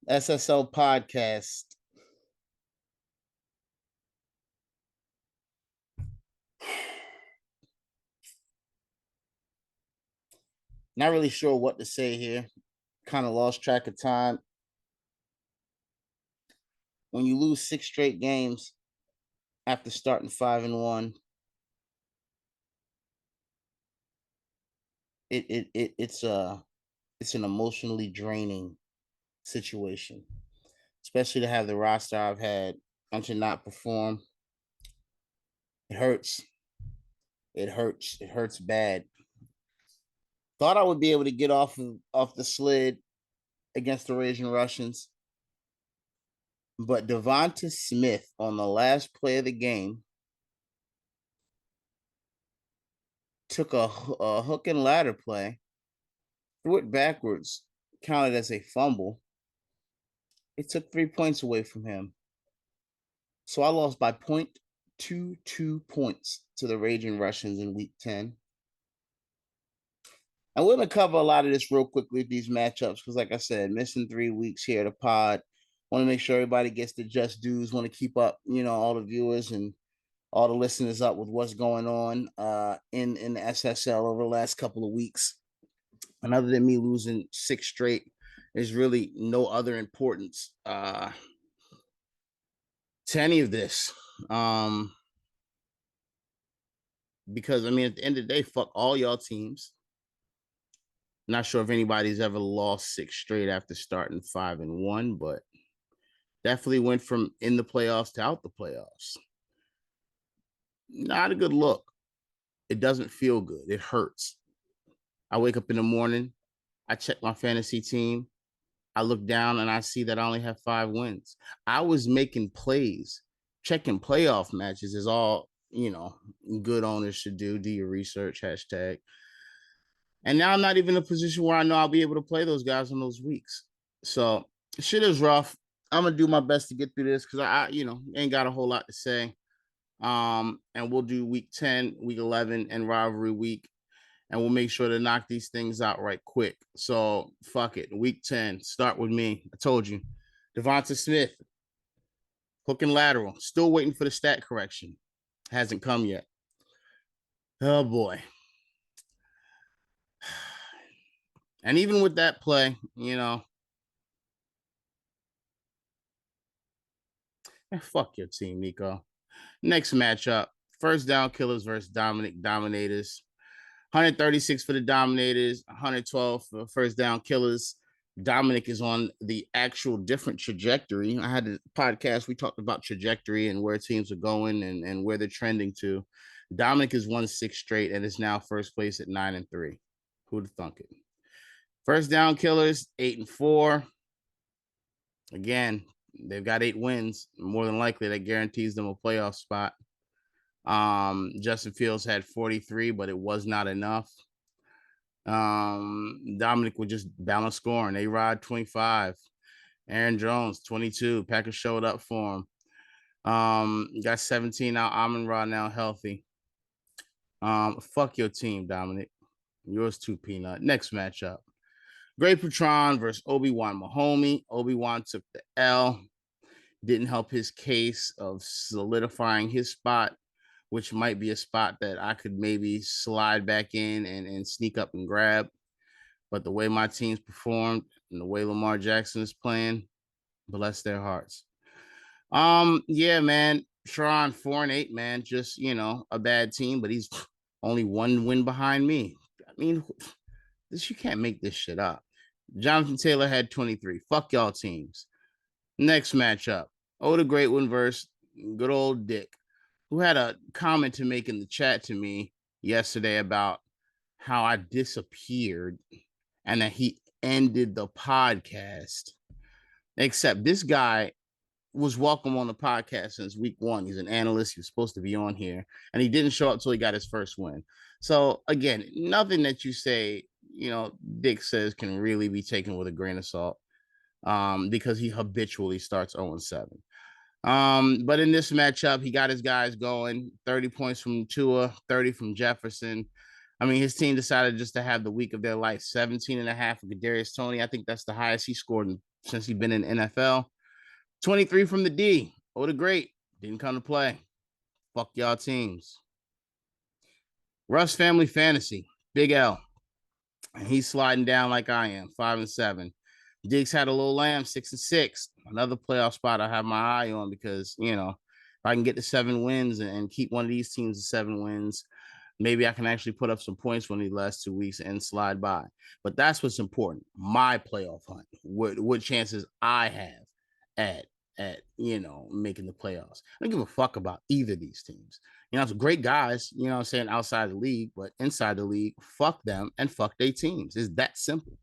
SSL podcast. Not really sure what to say here. Kind of lost track of time. When you lose 6 straight games after starting 5-1, it's an emotionally draining situation, especially to have the roster I've had and to not perform. It hurts. It hurts. It hurts bad. Thought I would be able to get off the sled against the Raging Russians, but Devonta Smith on the last play of the game took a hook and ladder play, threw it backwards, counted as a fumble. It took 3 points away from him. So I lost by 0.22 points to the Raging Russians in week 10. And we're going to cover a lot of this real quickly, these matchups, because like I said, missing 3 weeks here at the pod. Want to make sure everybody gets the just dues. Want to keep up, all the viewers and all the listeners up with what's going on in the SSL over the last couple of weeks. And other than me losing 6 straight, there's really no other importance to any of this. Because I mean, at the end of the day, fuck all y'all teams. Not sure if anybody's ever lost 6 straight after starting 5-1, but definitely went from in the playoffs to out the playoffs. Not a good look. It doesn't feel good. It hurts. I wake up in the morning, I check my fantasy team, I look down and I see that I only have 5 wins. I was making plays, checking playoff matches is all, good owners should do. Do your research, hashtag. And now I'm not even in a position where I know I'll be able to play those guys in those weeks. So shit is rough. I'm gonna do my best to get through this because I ain't got a whole lot to say. And we'll do week 10, week 11, and rivalry week, and we'll make sure to knock these things out right quick. So fuck it. Week 10, start with me. I told you. Devonta Smith, hook and lateral. Still waiting for the stat correction. Hasn't come yet. Oh boy. And even with that play, fuck your team, Nico. Next matchup, first down killers versus Dominic Dominators. 136 for the Dominators, 112 for first down killers. Dominic is on the actual different trajectory. I had a podcast, we talked about trajectory and where teams are going and where they're trending to. Dominic has won 6 straight and is now first place at 9-3. Who'd have thunk it? First down killers, 8-4. Again, they've got 8 wins. More than likely, that guarantees them a playoff spot. Justin Fields had 43, but it was not enough. Dominic would just balance scoring. A-Rod 25, Aaron Jones 22. Packers showed up for him. Got 17 now. Amon-Ra now healthy. Fuck your team, Dominic. Yours too, Peanut. Next matchup. Great Patron versus Obi-Wan Mahomey. Obi-Wan took the L. Didn't help his case of solidifying his spot, which might be a spot that I could maybe slide back in and sneak up and grab. But the way my team's performed and the way Lamar Jackson is playing, bless their hearts. Yeah, man. Sharon 4-8, man. Just, a bad team, but he's only 1 win behind me. I mean, you can't make this shit up. Jonathan Taylor had 23. Fuck y'all teams. Next matchup. The Great One versus good old Dick, who had a comment to make in the chat to me yesterday about how I disappeared and that he ended the podcast. Except this guy was welcome on the podcast since week 1. He's an analyst. He was supposed to be on here, and he didn't show up until he got his first win. So again, nothing that you say, Dick says can really be taken with a grain of salt, because he habitually starts 0-7. But in this matchup, he got his guys going. 30 points from Tua, 30 from Jefferson. I mean, his team decided just to have the week of their life. 17 and a half for Kadarius Toney. I think that's the highest he scored since he's been in NFL. 23 from the D. Oh, the great. Didn't come to play. Fuck y'all teams. Russ Family Fantasy. Big L. And he's sliding down like I am. 5-7. Diggs had a little lamb, 6-6. Another playoff spot I have my eye on because, if I can get to 7 wins and keep one of these teams to 7 wins, maybe I can actually put up some points one of these last 2 weeks and slide by. But that's what's important. My playoff hunt. What chances I have at making the playoffs. I don't give a fuck about either of these teams. It's great guys, I'm saying, outside the league, but inside the league, fuck them and fuck their teams. It's that simple.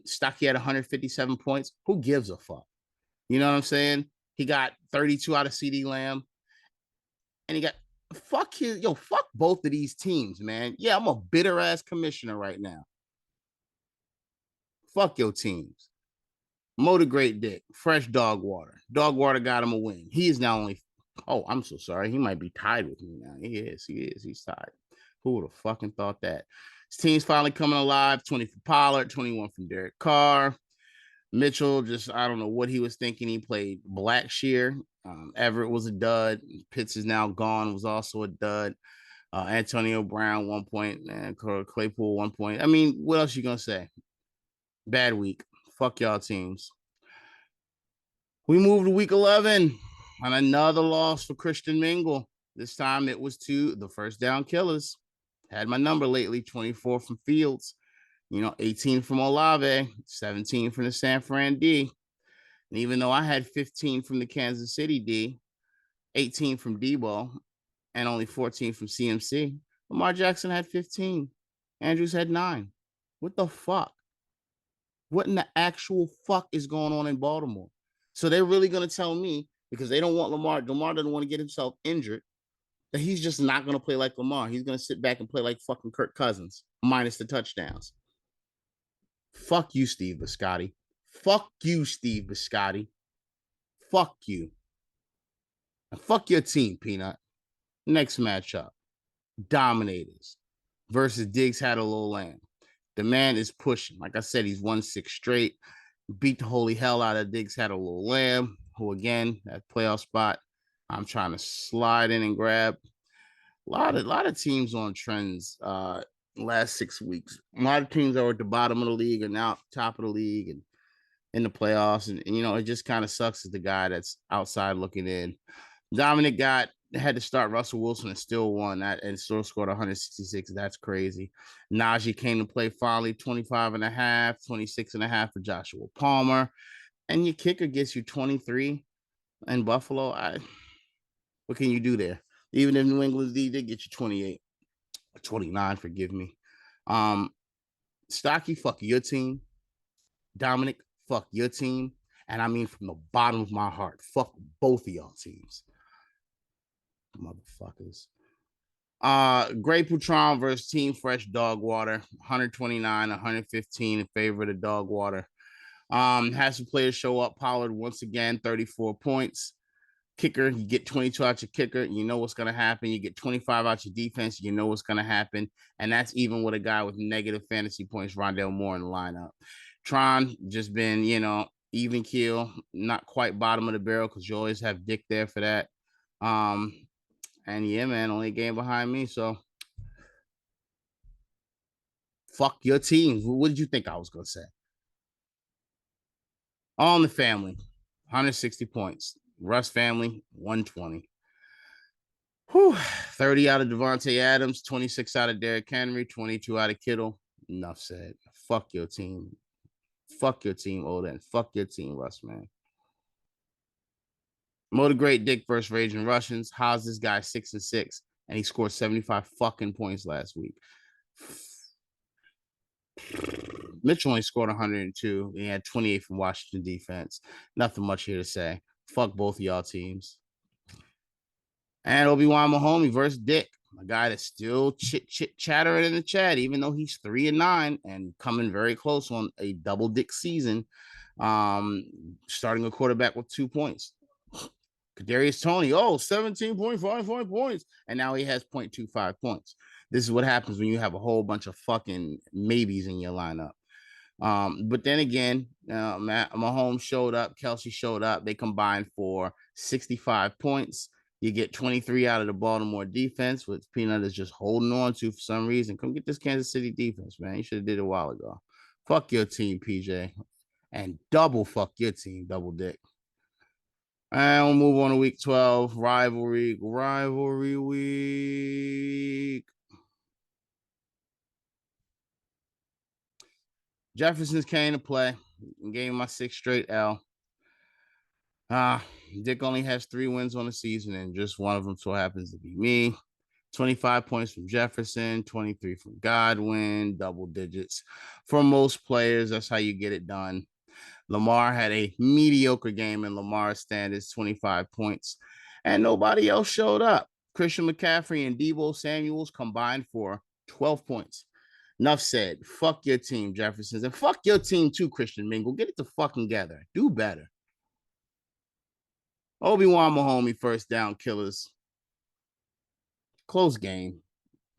Stocky had 157 points. Who gives a fuck? You know what I'm saying? He got 32 out of CD Lamb. And he got fuck both of these teams, man. Yeah, I'm a bitter ass commissioner right now. Fuck your teams. Motor Great Dick, fresh dog water. Dog water got him a win. He is now only. Oh, I'm so sorry. He might be tied with me now. He is. He's tied. Who would have fucking thought that? His team's finally coming alive. 20 for Pollard, 21 from Derek Carr. Mitchell, just I don't know what he was thinking. He played Blackshear. Everett was a dud. Pitts is now gone. Was also a dud. Antonio Brown 1 point and Claypool 1 point. I mean, what else you gonna say? Bad week. Fuck y'all teams. We moved to week 11 on another loss for Christian Mingle. This time it was to the first down killers. Had my number lately, 24 from Fields, 18 from Olave, 17 from the San Fran D. And even though I had 15 from the Kansas City D, 18 from Debo, and only 14 from CMC, Lamar Jackson had 15. Andrews had 9. What the fuck? What in the actual fuck is going on in Baltimore? So they're really going to tell me, because they don't want Lamar doesn't want to get himself injured, that he's just not going to play like Lamar. He's going to sit back and play like fucking Kirk Cousins, minus the touchdowns. Fuck you, Steve Biscotti. Fuck you, Steve Biscotti. Fuck you. And fuck your team, Peanut. Next matchup. Dominators versus Diggs had a little lamb. The man is pushing. Like I said, he's won 6 straight. Beat the holy hell out of Diggs had a little lamb, who again, that playoff spot, I'm trying to slide in and grab. A lot of teams on trends last 6 weeks. A lot of teams are at the bottom of the league and now top of the league and in the playoffs. And it just kind of sucks as the guy that's outside looking in. Dominic had to start Russell Wilson and still won that and still scored 166. That's crazy. Najee came to play finally, 25 and a half, 26 and a half for Joshua Palmer. And your kicker gets you 23 in Buffalo. What can you do there? Even if New England's D did get you 28 or 29, forgive me. Stocky, fuck your team. Dominic, fuck your team. And I mean from the bottom of my heart, fuck both of y'all teams. Motherfuckers. Grey Poutron versus Team Fresh Dog Water, 129, 115 in favor of the Dog Water. Has some players show up. Pollard once again, 34 points. Kicker, you get 22 out your kicker, you know what's going to happen. You get 25 out your defense, you know what's going to happen. And that's even with a guy with negative fantasy points, Rondale Moore, in the lineup. Tron just been, even keel, not quite bottom of the barrel because you always have Dick there for that. And yeah, man, only game behind me. So fuck your team. What did you think I was going to say? All in the family, 160 points. Russ family, 120. 30 out of Devontae Adams, 26 out of Derrick Henry, 22 out of Kittle. Enough said. Fuck your team. Fuck your team, Odin. Fuck your team, Russ, man. Motor Great Dick versus Raging Russians. How's this guy 6-6? And he scored 75 fucking points last week. Mitchell only scored 102. He had 28 from Washington defense. Nothing much here to say. Fuck both of y'all teams. And Obi-Wan Mahomey versus Dick, a guy that's still chattering in the chat, even though he's 3-9 and coming very close on a double Dick season. Starting a quarterback with 2 points. Kadarius Toney, 17.55 points. And now he has 0.25 points. This is what happens when you have a whole bunch of fucking maybes in your lineup. But then again, Mahomes showed up, Kelsey showed up. They combined for 65 points. You get 23 out of the Baltimore defense, which Peanut is just holding on to for some reason. Come get this Kansas City defense, man. You should have did it a while ago. Fuck your team, PJ. And double fuck your team, double dick. And we'll move on to week 12. Rivalry week. Jefferson's came to play and gave my 6th straight L. Dick only has 3 wins on the season, and just one of them so happens to be me. 25 points from Jefferson, 23 from Godwin, double digits for most players. That's how you get it done. Lamar had a mediocre game in Lamar's standards, 25 points, and nobody else showed up. Christian McCaffrey and Deebo Samuels combined for 12 points. Enough said. Fuck your team, Jeffersons, and fuck your team too, Christian Mingle. Get it to fucking together. Do better. Obi-Wan Mahomey, first down killers. Close game.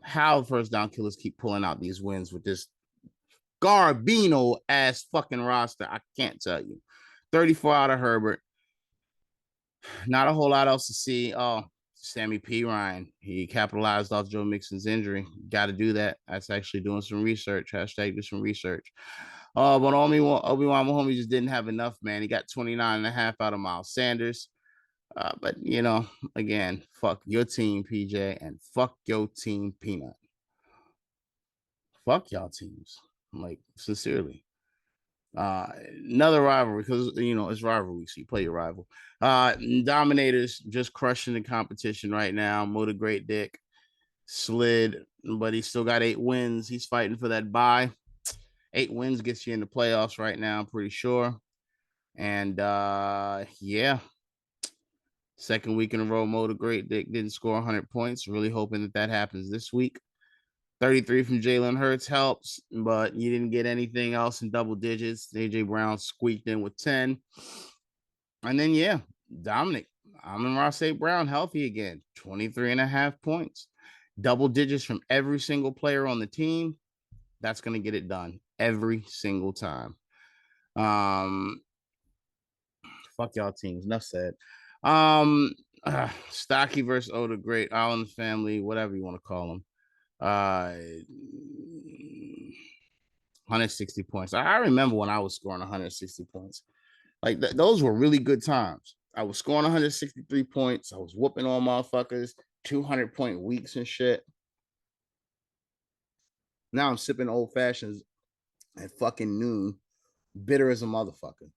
How first down killers keep pulling out these wins with this Garbino ass fucking roster, I can't tell you. 34 out of Herbert. Not a whole lot else to see. Oh, Sammy P. Ryan. He capitalized off Joe Mixon's injury. Got to do that. That's actually doing some research. Hashtag do some research. But Obi-Wan Mahomey just didn't have enough, man. He got 29.5 out of Miles Sanders. But, you know, again, fuck your team, PJ, and fuck your team, Peanut. Fuck y'all teams. Like, sincerely. Another rivalry because you know it's rivalry, so you play your rival. Dominators just crushing the competition right now. Motor Great Dick slid, but he still got 8 wins. He's fighting for that bye. 8 wins gets you in the playoffs right now, I'm pretty sure. And yeah, second week in a row, Motor Great Dick didn't score 100 points. Really hoping that happens this week. 33 from Jalen Hurts helps, but you didn't get anything else in double digits. AJ Brown squeaked in with 10. And then, yeah, Dominic, Amon-Ra St. Brown healthy again, 23.5 points. Double digits from every single player on the team. That's going to get it done every single time. Fuck y'all teams. Enough said. Stocky versus Oda Great, Island Family, whatever you want to call them. 160 points. I remember when I was scoring 160 points. Like those were really good times. I was scoring 163 points. I was whooping all motherfuckers, 200-point weeks and shit. Now I'm sipping old fashions at fucking noon, bitter as a motherfucker.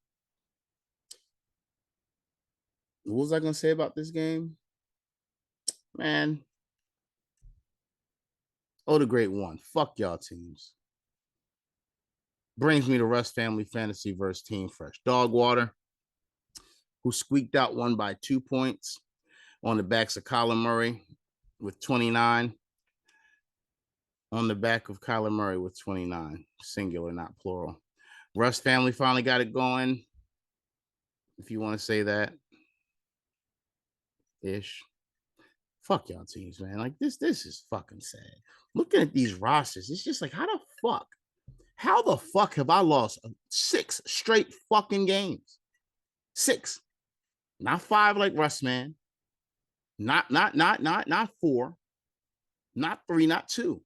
What was I gonna say about this game? Man, the Great one. Fuck y'all teams. Brings me to Russ Family Fantasy versus Team Fresh Dogwater, who squeaked out one by 2 points on the backs of Kyler Murray with 29. On the back of Kyler Murray with 29. Singular, not plural. Russ Family finally got it going, if you want to say that. Ish. Fuck y'all teams, man. Like this is fucking sad. Looking at these rosters, it's just like, how the fuck have I lost 6 straight fucking games? 6. Not 5 like Russ, man. Not 4. Not 3, not 2.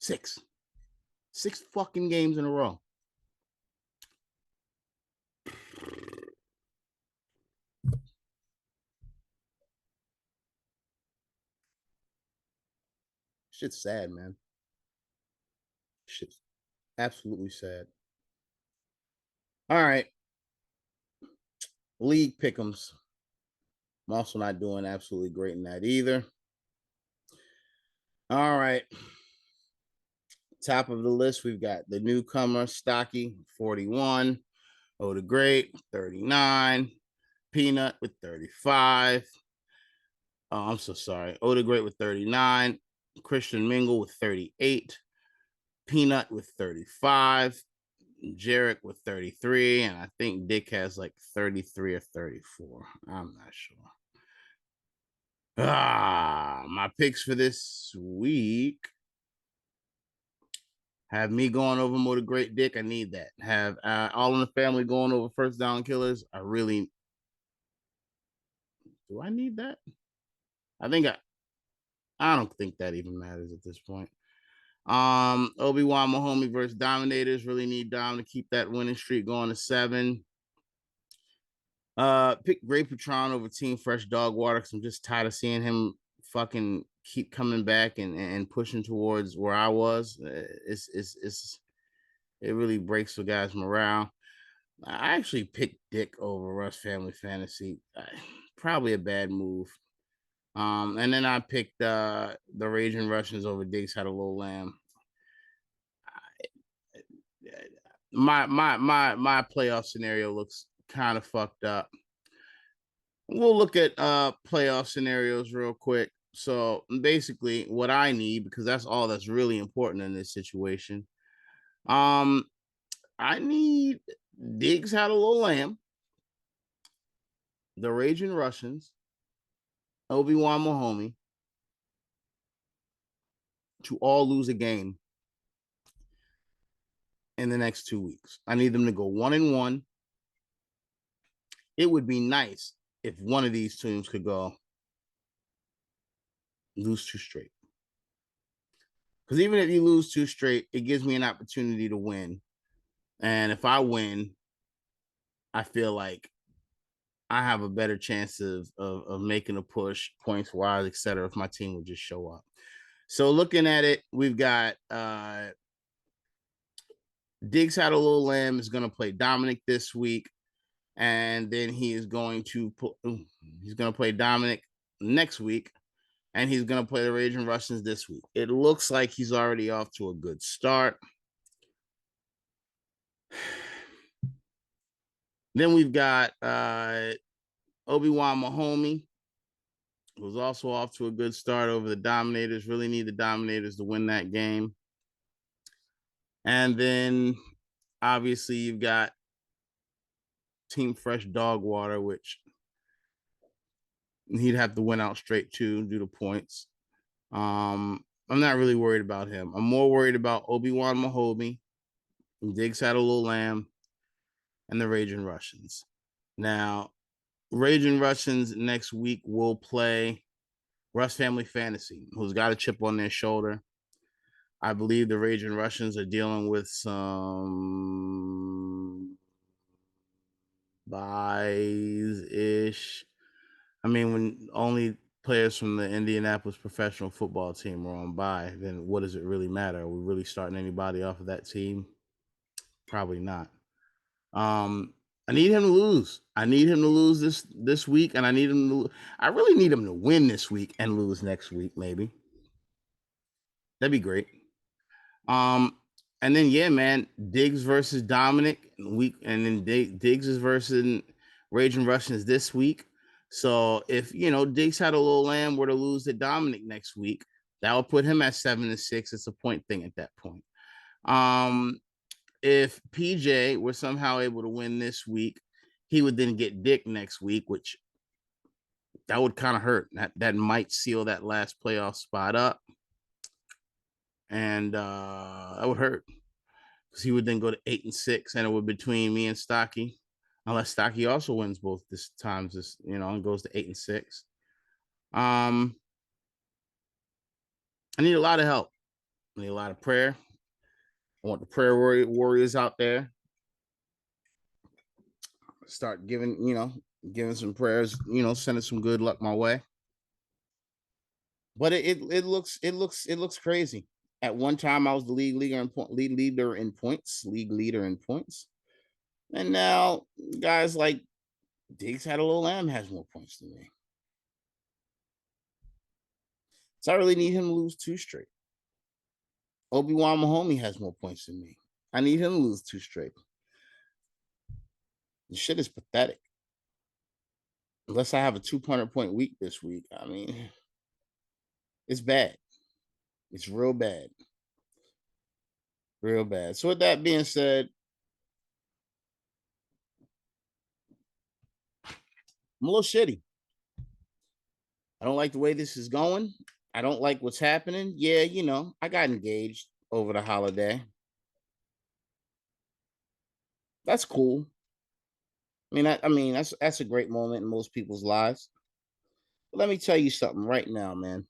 6. 6 fucking games in a row. Shit's sad, man. Shit's absolutely sad. All right. League pick'ems. I'm also not doing absolutely great in that either. All right. Top of the list, we've got the newcomer, Stocky, 41. The Great, 39. Peanut with 35. Oh, I'm so sorry. The Great with 39. Christian Mingle with 38. Peanut with 35. Jarek with 33. And I think Dick has like 33 or 34. I'm not sure. My picks for this week have me going over More the Great Dick. I need that. Have All in the Family going over First Down Killers. I really do. I need that. I think I don't think that even matters at this point. Obi-Wan Mahomey versus Dominators. Really need Dom to keep that winning streak going to 7. Pick Great Patron over Team Fresh Dog Water because I'm just tired of seeing him fucking keep coming back and pushing towards where I was. It really breaks the guys' morale. I actually picked Dick over Russ Family Fantasy. Probably a bad move. And then I picked the Raging Russians over Diggs Had a Little Lamb. My playoff scenario looks kind of fucked up. We'll look at playoff scenarios real quick. So basically, what I need, because that's all that's really important in this situation. I need Diggs Had a Little Lamb, the Raging Russians, Obi-Wan Mahomey to all lose a game in the next 2 weeks. I need them to go 1-1. It would be nice if one of these teams could go lose 2 straight. Because even if you lose 2 straight, it gives me an opportunity to win. And if I win, I feel like I have a better chance of making a push, points wise, etc. if my team would just show up. So looking at it, we've got Diggs Had a Little Lamb is going to play Dominic this week, and then he's going to play Dominic next week, and he's going to play the Raging Russians this week. It looks like he's already off to a good start. Then we've got Obi-Wan Mahomey, who's also off to a good start over the Dominators. Really need the Dominators to win that game. And then obviously you've got Team Fresh Dog Water, which he'd have to win out straight too due to points. I'm not really worried about him. I'm more worried about Obi-Wan Mahomey, Diggs Had a Little Lamb, and the Raging Russians. Now, Raging Russians next week will play Russ Family Fantasy, who's got a chip on their shoulder. I believe the Raging Russians are dealing with some buys ish. I mean, when only players from the Indianapolis professional football team are on bye, then what does it really matter? Are we really starting anybody off of that team? Probably not. I need him to lose. I need him to lose this week, and I really need him to win this week and lose next week, maybe. That'd be great. And then yeah, man, Diggs versus Dominic and then Diggs is versus Raging Russians this week. So if Diggs Had a Little Lamb were to lose to Dominic next week, that would put him at 7-6. It's a point thing at that point. If PJ were somehow able to win this week, he would then get Dick next week, which that would kind of hurt. That might seal that last playoff spot up. And that would hurt because he would then go to 8-6, and it would be between me and Stocky, unless Stocky also wins both this times, and goes to 8-6. I need a lot of help. I need a lot of prayer. I want the prayer warriors out there start giving some prayers, sending some good luck my way. But it looks crazy. At one time, I was the league leader in points, and now guys like Diggs Had a Little Lamb has more points than me. So I really need him to lose 2 straight. Obi-Wan Mahomey has more points than me. I need him to lose 2 straight. The shit is pathetic. Unless I have a 200-point week this week, I mean, it's bad. It's real bad. Real bad. So with that being said, I'm a little shitty. I don't like the way this is going. I don't like what's happening. Yeah, I got engaged over the holiday. That's cool. I mean, that's a great moment in most people's lives. But let me tell you something right now, man.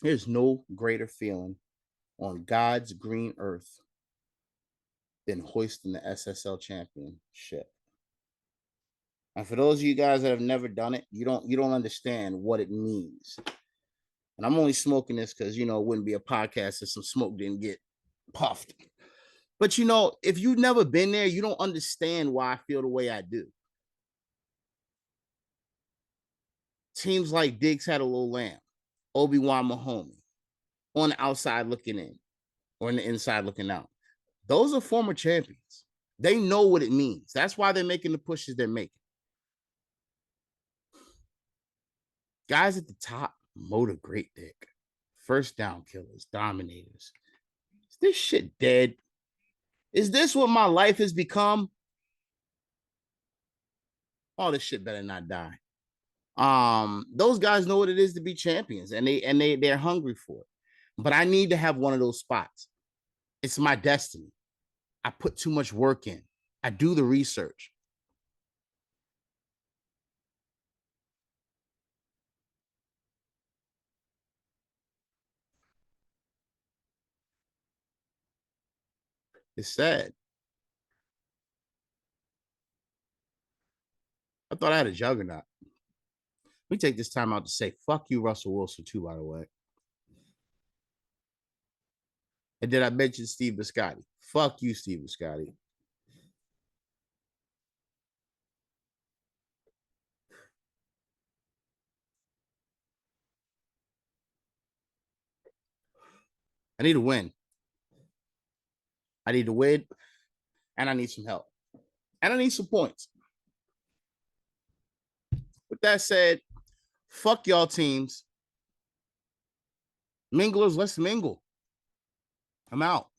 There's no greater feeling on God's green earth than hoisting the SSL championship. And for those of you guys that have never done it, you don't understand what it means. And I'm only smoking this because it wouldn't be a podcast if some smoke didn't get puffed. But if you've never been there, you don't understand why I feel the way I do. Teams like Diggs had a little lamb, Obi-Wan Mahomey, on the outside looking in, or on the inside looking out. Those are former champions. They know what it means. That's why they're making the pushes they're making. Guys at the top, motor great dick. First down killers, dominators. Is this shit dead? Is this what my life has become? Oh, this shit better not die. Those guys know what it is to be champions, and they're hungry for it. But I need to have one of those spots. It's my destiny. I put too much work in. I do the research. It's sad. I thought I had a juggernaut. Let me take this time out to say fuck you, Russell Wilson, too, by the way. And did I mention Steve Biscotti? Fuck you, Steve Biscotti. I need a win. I need to win, and I need some help. And I need some points. With that said, fuck y'all teams. Minglers, let's mingle. I'm out.